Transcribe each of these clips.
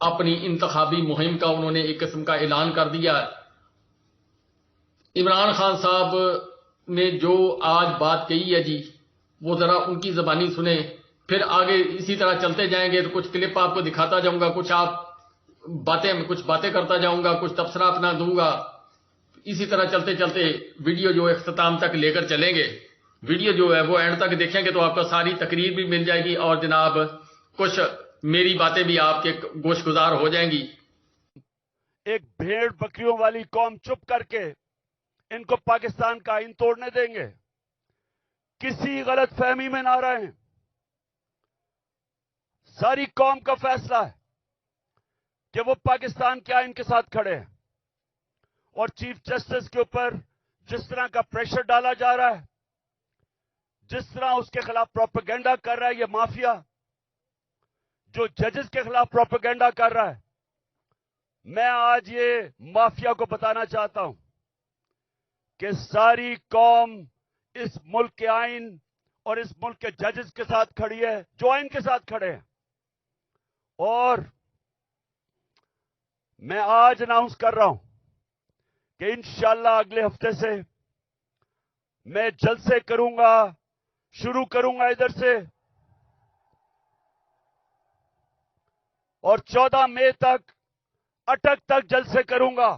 اپنی انتخابی مہم کا انہوں نے ایک قسم کا اعلان کر دیا ہے. عمران خان صاحب نے جو آج بات کہی ہے جی وہ ذرا ان کی زبانی سنیں, پھر آگے اسی طرح چلتے جائیں گے. تو کچھ کلپ آپ کو دکھاتا جاؤں گا, کچھ باتیں کرتا جاؤں گا, کچھ تبصرہ اپنا دوں گا. اسی طرح چلتے چلتے ویڈیو جو اختتام تک لے کر چلیں گے. ویڈیو جو ہے وہ اینڈ تک دیکھیں گے تو آپ کو ساری تقریر بھی مل جائے گی, اور جناب کچھ میری باتیں بھی آپ کے گوش گزار ہو جائیں گی. ایک بھیڑ بکریوں والی قوم چپ کر کے ان کو پاکستان کا آئین توڑنے دیں گے؟ کسی غلط فہمی میں نہ رہیں. ساری قوم کا فیصلہ ہے کہ وہ پاکستان کے آئین کے ساتھ کھڑے ہیں, اور چیف جسٹس کے اوپر جس طرح کا پریشر ڈالا جا رہا ہے, جس طرح اس کے خلاف پروپیگنڈا کر رہا ہے یہ مافیا, جو ججز کے خلاف پروپیگنڈا کر رہا ہے, میں آج یہ مافیا کو بتانا چاہتا ہوں کہ ساری قوم اس ملک کے آئین اور اس ملک کے ججز کے ساتھ کھڑی ہے, جو آئین کے ساتھ کھڑے ہیں. اور میں آج اناؤنس کر رہا ہوں کہ انشاءاللہ اگلے ہفتے سے میں جلسے کروں گا, شروع کروں گا ادھر سے, اور 14 مئی تک اٹک تک جلسے کروں گا.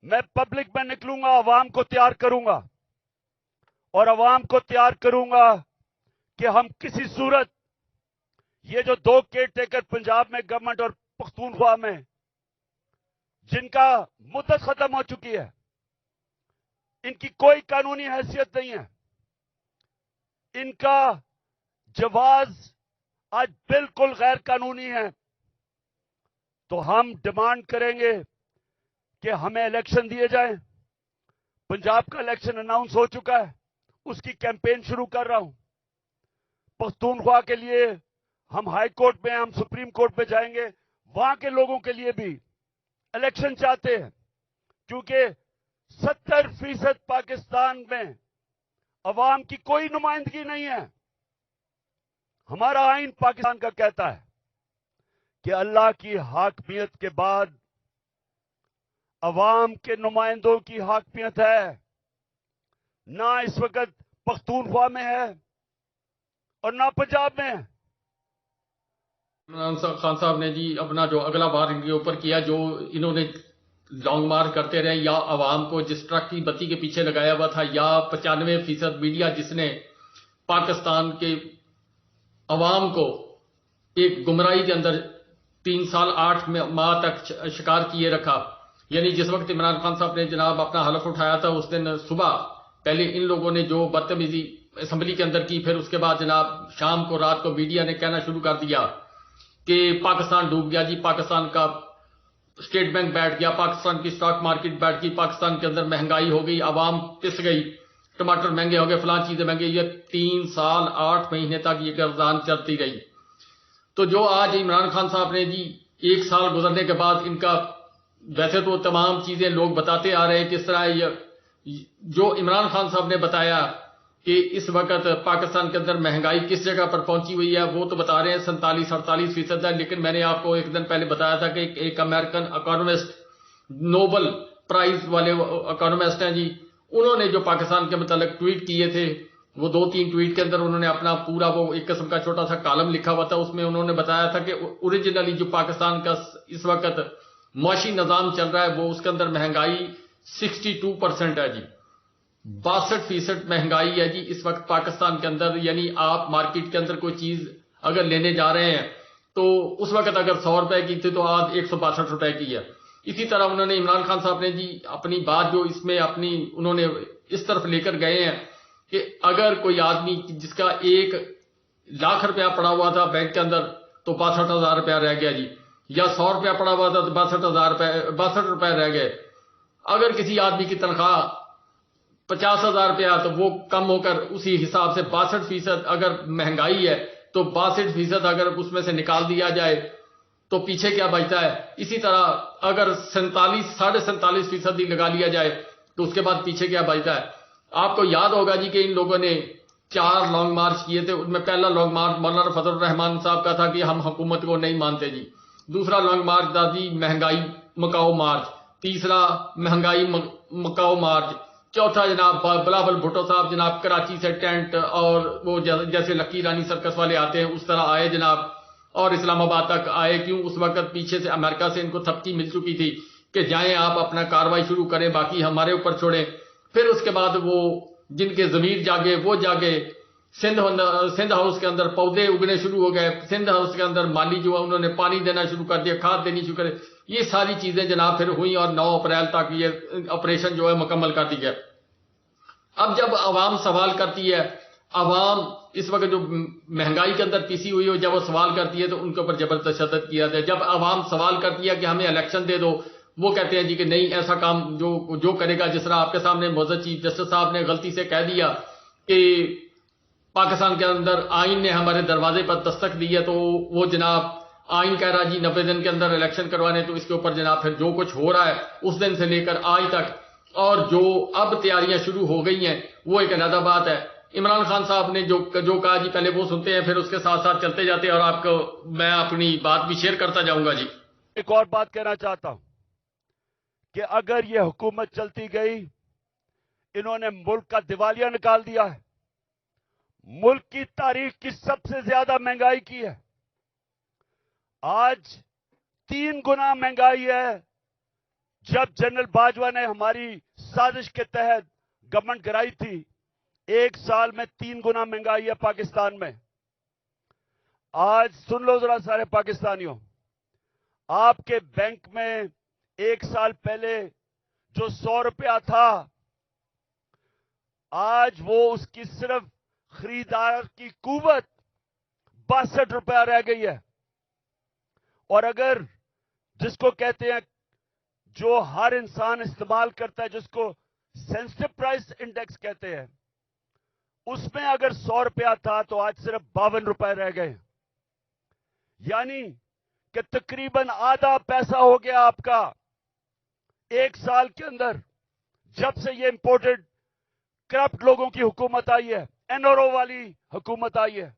میں پبلک میں نکلوں گا, عوام کو تیار کروں گا, اور عوام کو تیار کروں گا کہ ہم کسی صورت یہ جو 2 کیئر ٹیکر پنجاب میں گورنمنٹ اور پختونخوا میں جن کا مدت ختم ہو چکی ہے, ان کی کوئی قانونی حیثیت نہیں ہے, ان کا جواز آج بالکل غیر قانونی ہے, تو ہم ڈیمانڈ کریں گے کہ ہمیں الیکشن دیے جائیں. پنجاب کا الیکشن اناؤنس ہو چکا ہے, اس کی کیمپین شروع کر رہا ہوں. پختونخوا کے لیے ہم ہائی کورٹ میں, ہم سپریم کورٹ میں جائیں گے. وہاں کے لوگوں کے لیے بھی الیکشن چاہتے ہیں, کیونکہ 70% پاکستان میں عوام کی کوئی نمائندگی نہیں ہے. ہمارا آئین پاکستان کا کہتا ہے کہ اللہ کی حاکمیت کے بعد عوام کے نمائندوں کی حاکمیت ہے. نہ اس وقت پختونخوا میں ہے اور نہ پنجاب میں ہے. عمران خان صاحب نے جی اپنا جو اگلا بار ان کے اوپر کیا, جو انہوں نے لانگ مارچ کرتے رہے, یا عوام کو جس ٹرک کی بتی کے پیچھے لگایا ہوا تھا, یا 95% میڈیا جس نے پاکستان کے عوام کو ایک گمراہی کے اندر 3 سال 8 ماہ تک شکار کیے رکھا. یعنی جس وقت عمران خان صاحب نے جناب اپنا حلف اٹھایا تھا, اس دن صبح پہلے ان لوگوں نے جو بدتمیزی اسمبلی کے اندر کی, پھر اس کے بعد جناب شام کو رات کو میڈیا نے کہنا شروع کر دیا کہ پاکستان ڈوب گیا جی, پاکستان کا اسٹیٹ بینک بیٹھ گیا, پاکستان کی سٹاک مارکیٹ بیٹھ گئی, پاکستان کے اندر مہنگائی ہو گئی, عوام پس گئی, ٹماٹر مہنگے ہو گئے, فلاں چیزیں مہنگی. یہ 3 سال 8 مہینے تک یہ گردان چلتی رہی. تو جو آج عمران خان صاحب نے جی 1 سال گزرنے کے بعد ان کا, ویسے تو تمام چیزیں لوگ بتاتے آ رہے ہیں کس طرح جو عمران خان صاحب نے بتایا کہ اس وقت پاکستان کے اندر مہنگائی کس جگہ پر پہنچی ہوئی ہے, وہ تو بتا رہے ہیں 47-48% ہے. لیکن میں نے آپ کو ایک دن پہلے بتایا تھا کہ ایک امریکن اکانومسٹ, نوبل پرائز والے اکانومسٹ ہیں جی, انہوں نے جو پاکستان کے متعلق ٹویٹ کیے تھے, وہ 2-3 ٹویٹ کے اندر انہوں نے اپنا پورا وہ ایک قسم کا چھوٹا سا کالم لکھا ہوا تھا. اس میں انہوں نے بتایا تھا کہ اوریجنلی جو پاکستان کا اس وقت معاشی نظام چل رہا ہے, وہ اس کے اندر مہنگائی 62% ہے جی, 62% مہنگائی ہے جی اس وقت پاکستان کے اندر. یعنی آپ مارکیٹ کے اندر کوئی چیز اگر لینے جا رہے ہیں تو اس وقت اگر 100 روپے کی تھی تو آج 162 روپے کی ہے. اسی طرح انہوں نے عمران خان صاحب نے جی اپنی بات جو اس میں اپنی انہوں نے اس طرف لے کر گئے ہیں کہ اگر کوئی آدمی جس کا 1 لاکھ روپیہ پڑا ہوا تھا بینک کے اندر تو 62,000 روپیہ رہ گیا جی, یا 100 روپیہ پڑا ہوا تھا تو 62 روپے رہ گئے. اگر کسی آدمی کی تنخواہ 50,000 روپیہ تو وہ کم ہو کر اسی حساب سے 62%, اگر مہنگائی ہے تو 62% اگر اس میں سے نکال دیا جائے تو پیچھے کیا بچتا ہے. اسی طرح اگر 47.5% ہی لگا لیا جائے تو اس کے بعد پیچھے کیا بچتا ہے. آپ کو یاد ہوگا جی کہ ان لوگوں نے 4 لانگ مارچ کیے تھے. ان میں پہلا لانگ مارچ مولانا فضل الرحمان صاحب کا تھا کہ ہم حکومت کو نہیں مانتے جی. دوسرا لانگ مارچ دادی مہنگائی مکاؤ مارچ، تیسرا مہنگائی مکاؤ مارچ، چوتھا جناب بلاول بھٹو صاحب جناب کراچی سے ٹینٹ اور وہ جیسے لکی رانی سرکس والے آتے ہیں اس طرح آئے جناب، اور اسلام آباد تک آئے. کیوں؟ اس وقت پیچھے سے امریکہ سے ان کو تھپکی مل چکی تھی کہ جائیں آپ اپنا کاروائی شروع کریں، باقی ہمارے اوپر چھوڑیں. پھر اس کے بعد وہ جن کے ضمیر جاگے وہ جاگے. سندھ ہاؤس کے اندر پودے اگنے شروع ہو گئے، سندھ ہاؤس کے اندر مالی جو ہے انہوں نے پانی دینا شروع کر دیا، کھاد دینی شروع کر دی. یہ ساری چیزیں جناب پھر ہوئی اور 9 اپریل تک یہ آپریشن جو ہے مکمل کر دیا. اب جب عوام سوال کرتی ہے، عوام اس وقت جو مہنگائی کے اندر پیسی ہوئی ہو، جب وہ سوال کرتی ہے تو ان کے اوپر جبر تشدد کیا جاتا ہے. جب عوام سوال کرتی ہے کہ ہمیں الیکشن دے دو، وہ کہتے ہیں جی کہ نہیں ایسا کام جو کرے گا. جس طرح آپ کے سامنے معزز چیف جسٹس صاحب نے غلطی سے کہہ دیا کہ پاکستان کے اندر آئین نے ہمارے دروازے پر دستک دی ہے، تو وہ جناب آئین کہہ رہا جی 90 دن کے اندر الیکشن کروانے. تو اس کے اوپر جناب پھر جو کچھ ہو رہا ہے اس دن سے لے کر آج تک اور جو اب تیاریاں شروع ہو گئی ہیں وہ ایک علیحدہ بات ہے. عمران خان صاحب نے جو کہا جی پہلے وہ سنتے ہیں پھر اس کے ساتھ ساتھ چلتے جاتے ہیں، اور آپ کو میں اپنی بات بھی شیئر کرتا جاؤں گا. جی ایک اور بات کہنا چاہتا ہوں کہ اگر یہ حکومت چلتی گئی، انہوں نے ملک کا دیوالیہ نکال دیا ہے، ملک کی تاریخ کی سب سے زیادہ مہنگائی کی ہے. آج 3 گنا مہنگائی ہے. جب جنرل باجوہ نے ہماری سازش کے تحت گورنمنٹ گرائی تھی، 1 سال میں 3 گنا مہنگائی ہے پاکستان میں. آج سن لو ذرا سارے پاکستانیوں، آپ کے بینک میں 1 سال پہلے جو 100 روپیہ تھا، آج وہ اس کی صرف خریدار کی قوت 62 روپیہ رہ گئی ہے. اور اگر جس کو کہتے ہیں جو ہر انسان استعمال کرتا ہے، جس کو سینسٹیو پرائس انڈیکس کہتے ہیں، اس میں اگر 100 روپیہ تھا تو آج صرف 52 روپے رہ گئے. یعنی کہ تقریباً آدھا پیسہ ہو گیا آپ کا 1 سال کے اندر، جب سے یہ امپورٹڈ کرپٹ لوگوں کی حکومت آئی ہے، این آر او والی حکومت آئی ہے.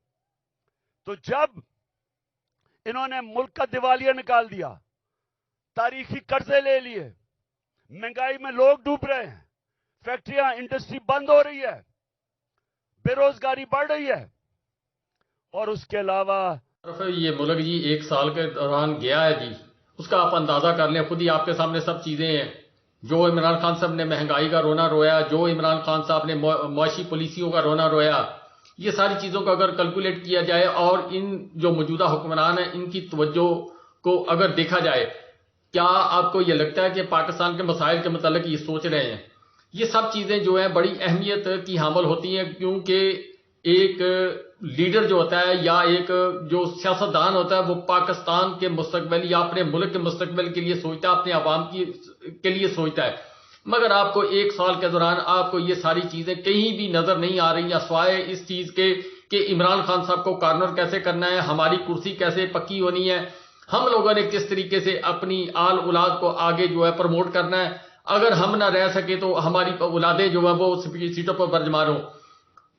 تو جب انہوں نے ملک کا دیوالیہ نکال دیا، تاریخی قرضے لے لیے، مہنگائی میں لوگ ڈوب رہے ہیں، فیکٹریاں انڈسٹری بند ہو رہی ہے، بے روزگاری بڑھ رہی ہے، اور اس کے علاوہ یہ ملک جی 1 سال کے دوران گیا ہے جی، اس کا آپ اندازہ کر لیں. خود ہی آپ کے سامنے سب چیزیں ہیں. جو عمران خان صاحب نے مہنگائی کا رونا رویا، جو عمران خان صاحب نے معاشی پالیسیوں کا رونا رویا، یہ ساری چیزوں کو اگر کیلکولیٹ کیا جائے اور ان جو موجودہ حکمران ہیں ان کی توجہ کو اگر دیکھا جائے، کیا آپ کو یہ لگتا ہے کہ پاکستان کے مسائل کے متعلق یہ سوچ رہے ہیں؟ یہ سب چیزیں جو ہیں بڑی اہمیت کی حامل ہوتی ہیں، کیونکہ ایک لیڈر جو ہوتا ہے یا ایک جو سیاستدان ہوتا ہے وہ پاکستان کے مستقبل یا اپنے ملک کے مستقبل کے لیے سوچتا ہے، اپنے عوام کے لیے سوچتا ہے. مگر آپ کو 1 سال کے دوران آپ کو یہ ساری چیزیں کہیں بھی نظر نہیں آ رہی ہیں، سوائے اس چیز کے کہ عمران خان صاحب کو کارنر کیسے کرنا ہے، ہماری کرسی کیسے پکی ہونی ہے، ہم لوگوں نے کس طریقے سے اپنی آل اولاد کو آگے جو ہے پروموٹ کرنا ہے. اگر ہم نہ رہ سکے تو ہماری اولادیں جو ہیں وہ سیٹوں پر برجمار ہوں،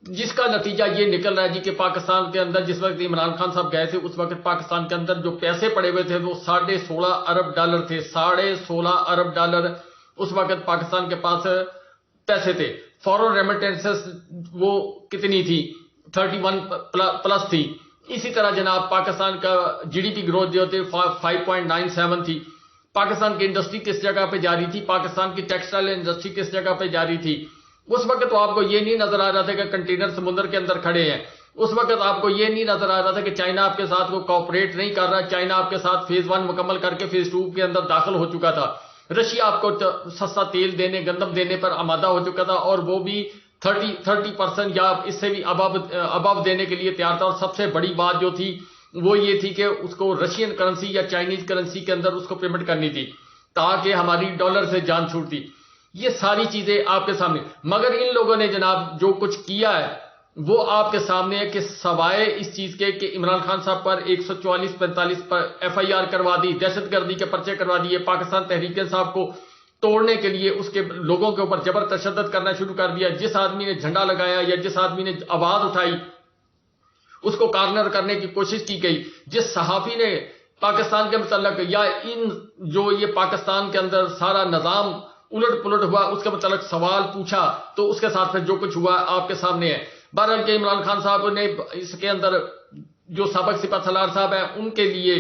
جس کا نتیجہ یہ نکل رہا ہے جی کہ پاکستان کے اندر جس وقت عمران خان صاحب گئے تھے اس وقت پاکستان کے اندر جو پیسے پڑے ہوئے تھے وہ $16.5 ارب تھے. $16.5 ارب اس وقت پاکستان کے پاس پیسے تھے. فورن ریمیٹنسز وہ کتنی تھی؟ 31 پلس تھی. اسی طرح جناب پاکستان کا جی ڈی پی گروتھ جو تھی 5.97 تھی. پاکستان کی انڈسٹری کس جگہ پہ جاری تھی؟ پاکستان کی ٹیکسٹائل انڈسٹری کس جگہ پہ جاری تھی؟ اس وقت تو آپ کو یہ نہیں نظر آ رہا تھا کہ کنٹینر سمندر کے اندر کھڑے ہیں. اس وقت آپ کو یہ نہیں نظر آ رہا تھا کہ چائنا آپ کے ساتھ وہ کوآپریٹ نہیں کر رہا. چائنا آپ کے ساتھ فیز 1 مکمل کر کے فیز 2 کے اندر داخل ہو چکا تھا. رشیا آپ کو سستا تیل دینے، گندم دینے پر آمادہ ہو چکا تھا، اور وہ بھی 30% یا اس سے بھی ابو دینے کے لیے تیار تھا. اور سب سے بڑی بات جو تھی وہ یہ تھی کہ اس کو رشین کرنسی یا چائنیز کرنسی کے اندر اس کو پیمنٹ کرنی تھی تاکہ ہماری ڈالر سے جان چھوٹتی. یہ ساری چیزیں آپ کے سامنے. مگر ان لوگوں نے جناب جو کچھ کیا ہے وہ آپ کے سامنے ہے کہ سوائے اس چیز کے کہ عمران خان صاحب پر 144-45 پر FIR کروا دی، دہشت گردی کے پرچے کروا دیے، پاکستان تحریک صاحب کو توڑنے کے لیے اس کے لوگوں کے اوپر جبر تشدد کرنا شروع کر دیا. جس آدمی نے جھنڈا لگایا یا جس آدمی نے آواز اٹھائی اس کو کارنر کرنے کی کوشش کی گئی. جس صحافی نے پاکستان کے متعلق یا ان جو یہ پاکستان کے اندر سارا نظام الٹ پلٹ ہوا اس کے متعلق سوال پوچھا تو اس کے ساتھ پھر جو کچھ ہوا آپ کے سامنے ہے. بہرحال کہ عمران خان صاحب نے اس کے اندر جو سابق سپہ سالار صاحب ہیں ان کے لیے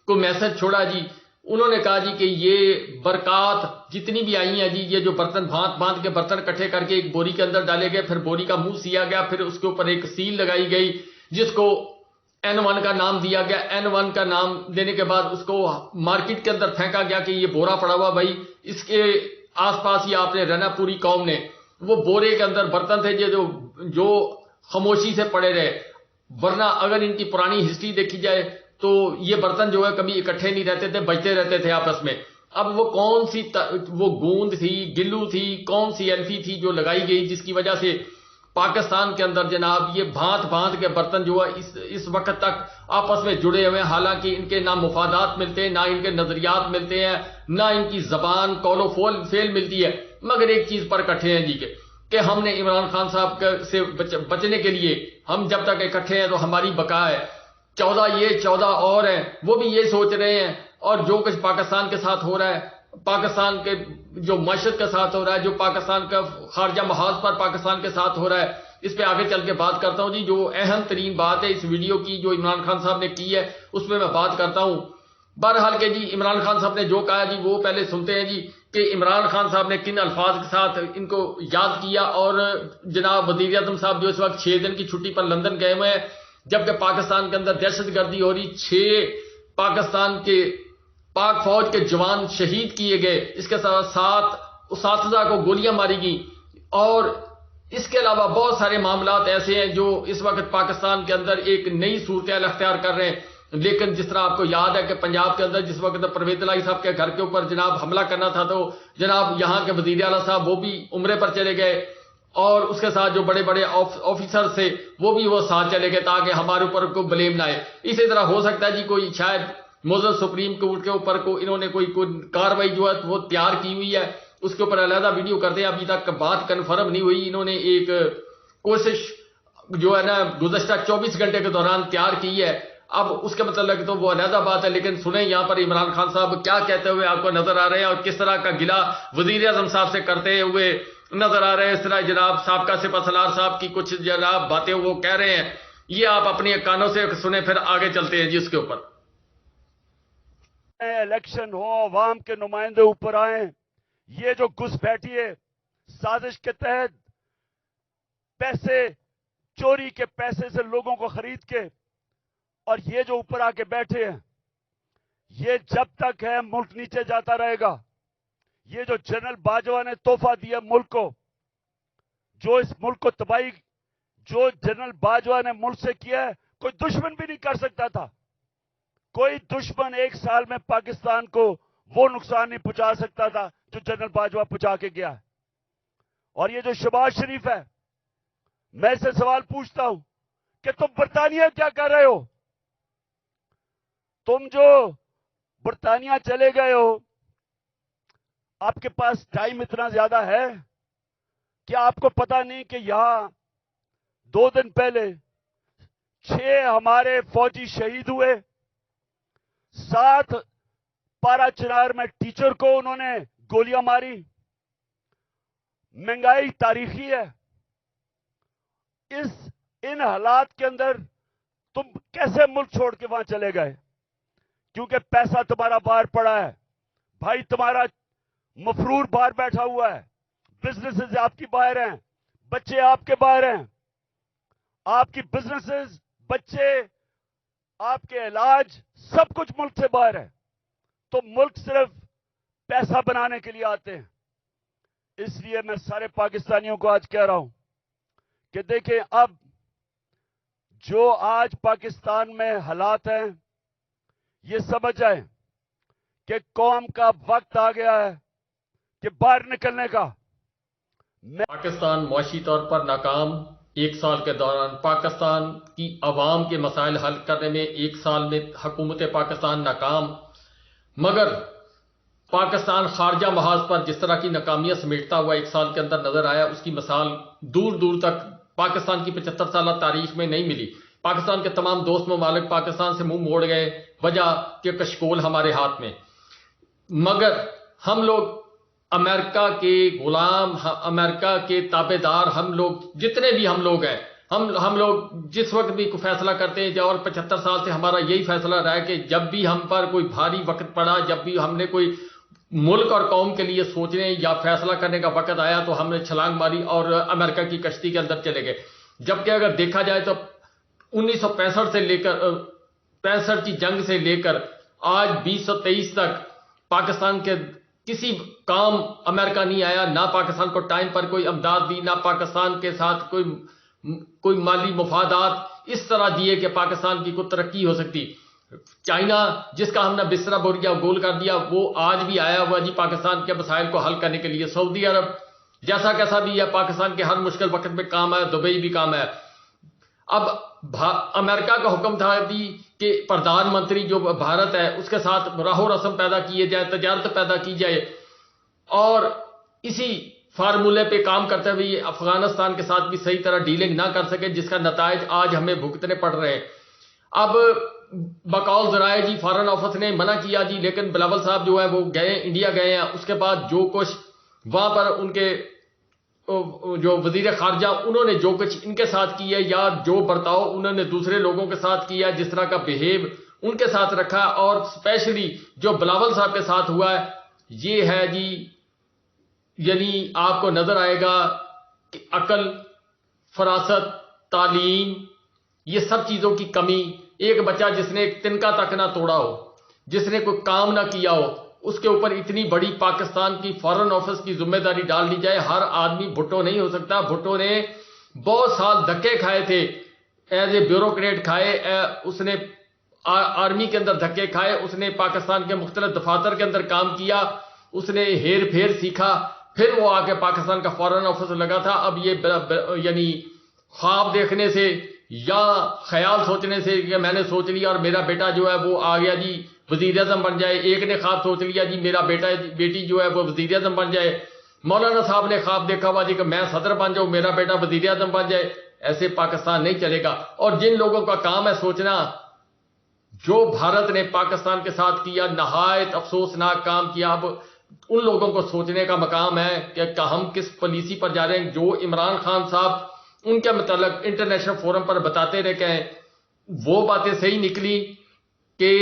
کوئی میسج چھوڑا جی. انہوں نے کہا جی کہ یہ برکات جتنی بھی آئی ہیں جی یہ جو برتن بھانت کے برتن اکٹھے کر کے ایک بوری کے اندر ڈالے گئے, پھر بوری کا منہ سیا گیا, پھر اس کے اوپر ایک سیل لگائی گئی جس کو N1 کا نام دیا گیا. N1 کا نام دینے کے بعد اس کو مارکیٹ کے اندر پھینکا گیا کہ یہ بورا پڑا ہوا بھائی اس کے آس پاس ہی آپ نے رہنا. پوری قوم نے وہ بورے کے اندر برتن تھے جو خاموشی سے پڑے رہے, ورنہ اگر ان کی پرانی ہسٹری دیکھی جائے تو یہ برتن جو ہے کبھی اکٹھے نہیں رہتے تھے, بجتے رہتے تھے آپس میں. اب وہ کون سی وہ گوند تھی, گلو تھی, کون سی ایلفی تھی جو لگائی گئی جس کی وجہ سے پاکستان کے اندر جناب یہ بھانت کے برتن جو ہے اس وقت تک آپس میں جڑے ہوئے ہیں, حالانکہ ان کے نہ مفادات ملتے ہیں, نہ ان کے نظریات ملتے ہیں, نہ ان کی زبان قول و فعل ملتی ہے, مگر ایک چیز پر اکٹھے ہیں جی کہ ہم نے عمران خان صاحب سے بچنے کے لیے ہم جب تک اکٹھے ہیں تو ہماری بقا ہے. 14 یہ 14 اور ہیں وہ بھی یہ سوچ رہے ہیں, اور جو کچھ پاکستان کے ساتھ ہو رہا ہے, پاکستان کے جو معیشت کے ساتھ ہو رہا ہے, جو پاکستان کا خارجہ محاذ پر پاکستان کے ساتھ ہو رہا ہے, اس پہ آگے چل کے بات کرتا ہوں جی. جو اہم ترین بات ہے اس ویڈیو کی جو عمران خان صاحب نے کی ہے اس پہ میں بات کرتا ہوں. بہرحال کہ جی عمران خان صاحب نے جو کہا جی وہ پہلے سنتے ہیں جی کہ عمران خان صاحب نے کن الفاظ کے ساتھ ان کو یاد کیا. اور جناب وزیر اعظم صاحب جو اس وقت 6 دن کی چھٹی پر لندن گئے ہوئے ہیں, جبکہ پاکستان کے اندر دہشت گردی ہو رہی, 6 پاکستان کے پاک فوج کے جوان شہید کیے گئے, اس کے ساتھ 7 اساتذہ کو گولیاں ماری گئیں, اور اس کے علاوہ بہت سارے معاملات ایسے ہیں جو اس وقت پاکستان کے اندر ایک نئی صورتحال اختیار کر رہے ہیں. لیکن جس طرح آپ کو یاد ہے کہ پنجاب کے اندر جس وقت پرویز الہی صاحب کے گھر کے اوپر جناب حملہ کرنا تھا تو جناب یہاں کے وزیر اعلیٰ صاحب وہ بھی عمرے پر چلے گئے, اور اس کے ساتھ جو بڑے بڑے آفیسر تھے وہ ساتھ چلے گئے تاکہ ہمارے اوپر کوئی بلیم نہ آئے. اسی طرح ہو سکتا ہے جی کوئی شاید معزز سپریم کورٹ کے اوپر انہوں نے کوئی کاروائی جو ہے وہ تیار کی ہوئی ہے, اس کے اوپر علیحدہ ویڈیو کرتے ہیں. ابھی تک بات کنفرم نہیں ہوئی, انہوں نے ایک کوشش جو ہے نا گزشتہ 24 گھنٹے کے دوران تیار کی ہے. اب اس کے متعلق تو وہ علیحدہ بات ہے, لیکن سنیں یہاں پر عمران خان صاحب کیا کہتے ہوئے آپ کو نظر آ رہے ہیں, اور کس طرح کا گلہ وزیر اعظم صاحب سے کرتے ہوئے نظر آ رہے ہیں. اس طرح جناب سابقہ سپہ سالار صاحب کی کچھ جناب باتیں وہ کہہ رہے ہیں, یہ آپ اپنے کانوں سے سنیں, پھر آگے چلتے ہیں جی اس کے اوپر. الیکشن ہو, عوام کے نمائندے اوپر آئیں, یہ جو گھس بیٹھی ہے سازش کے تحت پیسے چوری کے پیسے سے لوگوں کو خرید کے, اور یہ جو اوپر آ کے بیٹھے ہیں یہ جب تک ہے ملک نیچے جاتا رہے گا. یہ جو جنرل باجوہ نے تحفہ دیا ملک کو, جو اس ملک کو تباہی جو جنرل باجوہ نے ملک سے کیا ہے کوئی دشمن بھی نہیں کر سکتا تھا. کوئی دشمن 1 سال میں پاکستان کو وہ نقصان نہیں پہنچا سکتا تھا جو جنرل باجوہ پہنچا کے گیا ہے. اور یہ جو شہباز شریف ہے, میں اسے سوال پوچھتا ہوں کہ تم برطانیہ کیا کر رہے ہو؟ تم جو برطانیہ چلے گئے ہو, آپ کے پاس ٹائم اتنا زیادہ ہے کہ آپ کو پتا نہیں کہ یہاں 2 دن پہلے 6 ہمارے فوجی شہید ہوئے, 7 پارا چنار میں ٹیچر کو انہوں نے گولیاں ماری. مہنگائی تاریخی ہے. ان حالات کے اندر تم کیسے ملک چھوڑ کے وہاں چلے گئے؟ کیونکہ پیسہ تمہارا باہر پڑا ہے بھائی, تمہارا مفرور باہر بیٹھا ہوا ہے, بزنسز آپ کی باہر ہیں, بچے آپ کے باہر ہیں, آپ کی بزنسز, بچے, آپ کے علاج سب کچھ ملک سے باہر ہے. تو ملک صرف پیسہ بنانے کے لیے آتے ہیں. اس لیے میں سارے پاکستانیوں کو آج کہہ رہا ہوں کہ دیکھیں, اب جو آج پاکستان میں حالات ہیں یہ سمجھ جائیں کہ قوم کا وقت آ گیا ہے کہ باہر نکلنے کا. پاکستان معاشی طور پر ناکام, 1 سال کے دوران پاکستان کی عوام کے مسائل حل کرنے میں 1 سال میں حکومت پاکستان ناکام, مگر پاکستان خارجہ محاذ پر جس طرح کی ناکامیاں سمیٹتا ہوا 1 سال کے اندر نظر آیا, اس کی مثال دور دور تک پاکستان کی 75 سالہ تاریخ میں نہیں ملی. پاکستان کے تمام دوست ممالک پاکستان سے منہ موڑ گئے, وجہ کہ کشکول ہمارے ہاتھ میں. مگر ہم لوگ امریکہ کے غلام، امریکہ کے تابع دار، ہم لوگ جتنے بھی ہم لوگ ہیں، ہم لوگ جس وقت بھی کوئی فیصلہ کرتے ہیں، اور 75 سال سے ہمارا یہی فیصلہ رہا ہے کہ جب بھی ہم پر کوئی بھاری وقت پڑا، جب بھی ہم نے کوئی ملک اور قوم کے لیے سوچنے یا فیصلہ کرنے کا وقت آیا، تو ہم نے چھلانگ ماری اور امریکہ کی کشتی کے اندر چلے گئے. جبکہ اگر دیکھا جائے تو 1965 سے لے کر 65 کی جنگ سے لے کر آج 2023 تک پاکستان کے کسی کام امریکہ نہیں آیا، نہ پاکستان کو ٹائم پر کوئی امداد دی، نہ پاکستان کے ساتھ کوئی مالی مفادات اس طرح دیے کہ پاکستان کی کوئی ترقی ہو سکتی. چائنا جس کا ہم نے بستر بوریا گول کر دیا، وہ آج بھی آیا ہوا جی پاکستان کے مسائل کو حل کرنے کے لیے. سعودی عرب جیسا کیسا بھی ہے، پاکستان کے ہر مشکل وقت میں کام ہے، دبئی بھی کام ہے. اب امریکہ کا حکم تھا کہ پردھان منتری جو بھارت ہے اس کے ساتھ راہ و رسم پیدا کیے جائے، تجارت پیدا کی جائے، اور اسی فارمولے پہ کام کرتے ہوئے یہ افغانستان کے ساتھ بھی صحیح طرح ڈیلنگ نہ کر سکے، جس کا نتائج آج ہمیں بھگتنے پڑ رہے ہیں. اب بقول ذرائع جی فارن آفس نے منع کیا جی، لیکن بلاول صاحب جو ہے وہ گئے، انڈیا گئے ہیں. اس کے بعد جو کچھ وہاں پر ان کے جو وزیر خارجہ، انہوں نے جو کچھ ان کے ساتھ کیا، یا جو برتاؤ انہوں نے دوسرے لوگوں کے ساتھ کیا، جس طرح کا بہیو ان کے ساتھ رکھا، اور اسپیشلی جو بلاول صاحب کے ساتھ ہوا ہے، یہ ہے جی، یعنی آپ کو نظر آئے گا کہ عقل، فراست، تعلیم، یہ سب چیزوں کی کمی. ایک بچہ جس نے ایک تنکا تک نہ توڑا ہو، جس نے کوئی کام نہ کیا ہو، اس کے اوپر اتنی بڑی پاکستان کی فارن آفس کی ذمہ داری ڈال دی جائے. ہر آدمی بھٹو نہیں ہو سکتا. بھٹو نے بہت سال دھکے کھائے تھے، ایز اے بیوروکریٹ کھائے، اس نے آرمی کے اندر دھکے کھائے، اس نے پاکستان کے مختلف دفاتر کے اندر کام کیا، اس نے ہیر پھیر سیکھا، پھر وہ آ کے پاکستان کا فارن آفس لگا تھا. اب یہ یعنی خواب دیکھنے سے یا خیال سوچنے سے کہ میں نے سوچ لیا اور میرا بیٹا جو ہے وہ آ گیا جی وزیر اعظم بن جائے، ایک نے خواب سوچ لیا جی میرا بیٹی جو ہے وہ وزیر اعظم بن جائے، مولانا صاحب نے خواب دیکھا ہوا جی کہ میں صدر بن جاؤں، میرا بیٹا وزیر اعظم بن جائے. ایسے پاکستان نہیں چلے گا. اور جن لوگوں کا کام ہے سوچنا، جو بھارت نے پاکستان کے ساتھ کیا، نہایت افسوسناک کام کیا. اب ان لوگوں کو سوچنے کا مقام ہے کہ ہم کس پالیسی پر جا رہے ہیں. جو عمران خان صاحب ان کے متعلق انٹرنیشنل فورم پر بتاتے رہے کہ وہ باتیں صحیح نکلی کہ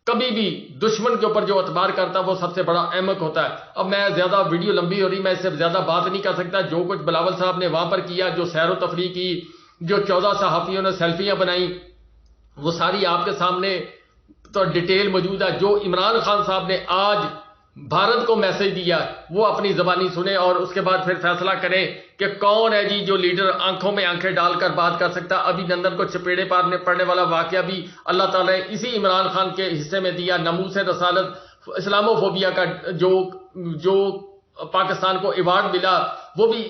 کبھی بھی دشمن کے اوپر جو اعتبار کرتا وہ سب سے بڑا احمق ہوتا ہے. اب میں زیادہ ویڈیو لمبی ہو رہی، میں اس سے زیادہ بات نہیں کر سکتا. جو کچھ بلاول صاحب نے وہاں پر کیا، جو سیر و تفریح کی، جو 14 صحافیوں نے سیلفیاں بنائی، وہ ساری آپ کے سامنے تو ڈیٹیل موجود ہے. جو عمران خان صاحب نے آج بھارت کو میسج دیا، وہ اپنی زبانی سنیں اور اس کے بعد پھر فیصلہ کریں کہ کون ہے جی جو لیڈر آنکھوں میں آنکھیں ڈال کر بات کر سکتا. ابھی لندن کو چپیڑے پڑنے والا واقعہ بھی اللہ تعالیٰ نے اسی عمران خان کے حصے میں دیا. ناموس رسالت، اسلامو فوبیا کا جو پاکستان کو ایوارڈ ملا، وہ بھی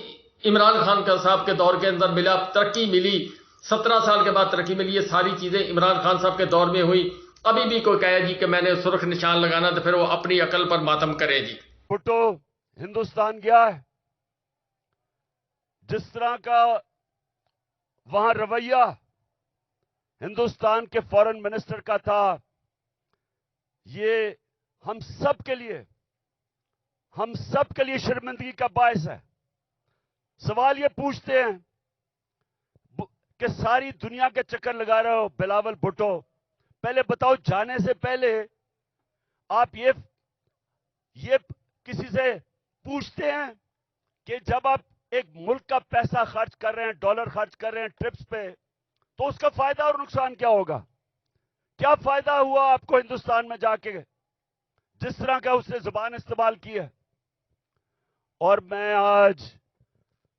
عمران خان صاحب کے دور کے اندر ملا. ترقی ملی، 17 سال کے بعد ترقی ملی. یہ ساری چیزیں عمران خان صاحب کے دور میں ہوئی. ابھی بھی کوئی کہے جی کہ میں نے سرخ نشان لگانا، تو پھر وہ اپنی عقل پر ماتم کرے جی. بھٹو ہندوستان گیا ہے، جس طرح کا وہاں رویہ ہندوستان کے فارن منسٹر کا تھا، یہ ہم سب کے لیے شرمندگی کا باعث ہے. سوال یہ پوچھتے ہیں کہ ساری دنیا کے چکر لگا رہے ہو بلاول بھٹو، پہلے بتاؤ جانے سے پہلے آپ یہ کسی سے پوچھتے ہیں کہ جب آپ ایک ملک کا پیسہ خرچ کر رہے ہیں، ڈالر خرچ کر رہے ہیں ٹرپس پہ، تو اس کا فائدہ اور نقصان کیا ہوگا؟ کیا فائدہ ہوا آپ کو ہندوستان میں جا کے جس طرح کا اس نے زبان استعمال کی ہے؟ اور میں آج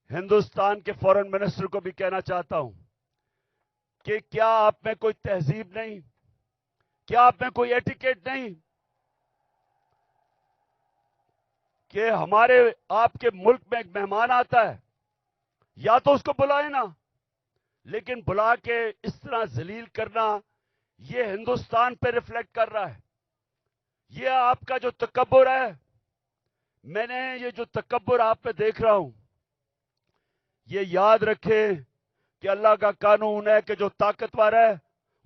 ہندوستان کے فارن منسٹر کو بھی کہنا چاہتا ہوں کہ کیا آپ میں کوئی تہذیب نہیں؟ کیا آپ میں کوئی ایٹیکیٹ نہیں کہ ہمارے آپ کے ملک میں ایک مہمان آتا ہے، یا تو اس کو بلائیں نا، لیکن بلا کے اس طرح ذلیل کرنا، یہ ہندوستان پہ ریفلیکٹ کر رہا ہے. یہ آپ کا جو تکبر ہے، میں نے یہ جو تکبر آپ پہ دیکھ رہا ہوں، یہ یاد رکھیں کہ اللہ کا قانون ہے کہ جو طاقتور ہے